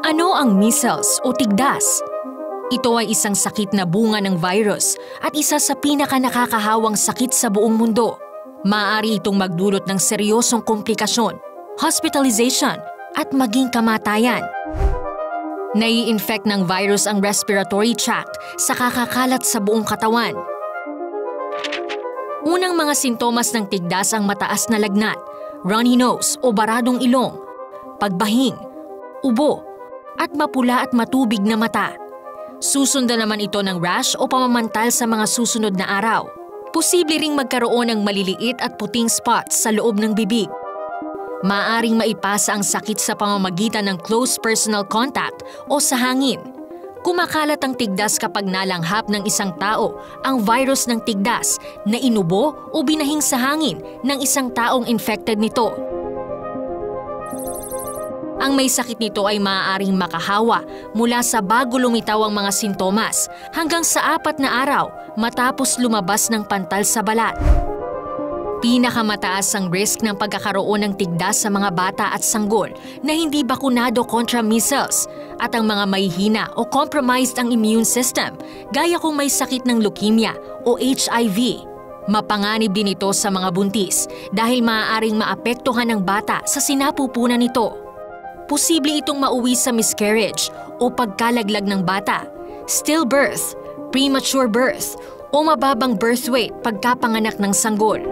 Ano ang measles o tigdas? Ito ay isang sakit na bunga ng virus at isa sa pinaka-nakakahawang sakit sa buong mundo. Maaari itong magdulot ng seryosong komplikasyon, hospitalization at maging kamatayan. Nai-infect ng virus ang respiratory tract sa kakakalat sa buong katawan. Unang mga sintomas ng tigdas ang mataas na lagnat, runny nose o baradong ilong, pagbahing, ubo, at mapula at matubig na mata. Susundan naman ito ng rash o pamamantal sa mga susunod na araw. Posible ring magkaroon ng maliliit at puting spots sa loob ng bibig. Maaring maipasa ang sakit sa pamamagitan ng close personal contact o sa hangin. Kumakalat ang tigdas kapag nalanghap ng isang tao ang virus ng tigdas na inubo o binahing sa hangin ng isang taong infected nito. Ang may sakit nito ay maaaring makahawa mula sa bago lumitaw ang mga sintomas hanggang sa 4 na araw matapos lumabas ng pantal sa balat. Pinakamataas ang risk ng pagkakaroon ng tigdas sa mga bata at sanggol na hindi bakunado kontra measles at ang mga mahihina o compromised ang immune system gaya kung may sakit ng leukemia o HIV. Mapanganib din ito sa mga buntis dahil maaaring maapektuhan ng bata sa sinapupunan nito. Posible itong mauwi sa miscarriage o pagkalaglag ng bata, stillbirth, premature birth o mababang birth weight pagkapanganak ng sanggol.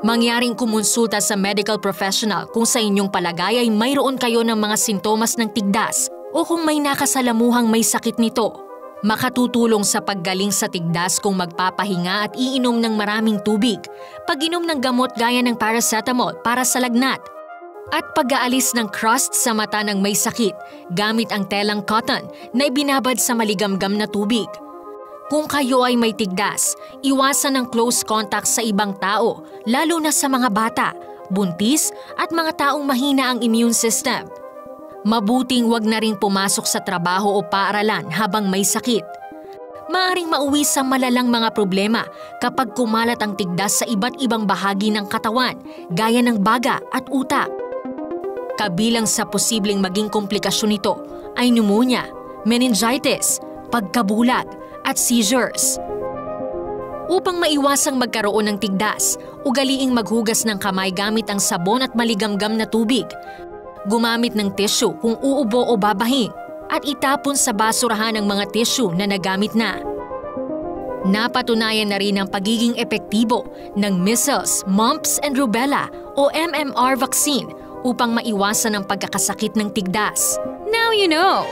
Mangyaring kumonsulta sa medical professional kung sa inyong palagay ay mayroon kayo ng mga sintomas ng tigdas o kung may nakasalamuhang may sakit nito. Makatutulong sa paggaling sa tigdas kung magpapahinga at iinom ng maraming tubig, pag-inom ng gamot gaya ng paracetamol para sa lagnat, at pag-aalis ng crust sa mata ng may sakit gamit ang telang cotton na ibinabad sa maligamgam na tubig. Kung kayo ay may tigdas, iwasan ang close contact sa ibang tao, lalo na sa mga bata, buntis at mga taong mahina ang immune system. Mabuting wag na ring pumasok sa trabaho o paaralan habang may sakit. Maaring mauwi sa malalang mga problema kapag kumalat ang tigdas sa iba't ibang bahagi ng katawan, gaya ng baga at utak. Kabilang sa posibleng maging komplikasyon nito ay pneumonia, meningitis, pagkabulag at seizures. Upang maiwasang magkaroon ng tigdas, ugaliing maghugas ng kamay gamit ang sabon at maligamgam na tubig. Gumamit ng tissue kung uubo o babahing at itapon sa basurahan ang mga tissue na nagamit na. Napatunayan na rin ang pagiging epektibo ng measles, mumps and rubella o MMR vaccine upang maiwasan ang pagkakasakit ng tigdas. Now you know!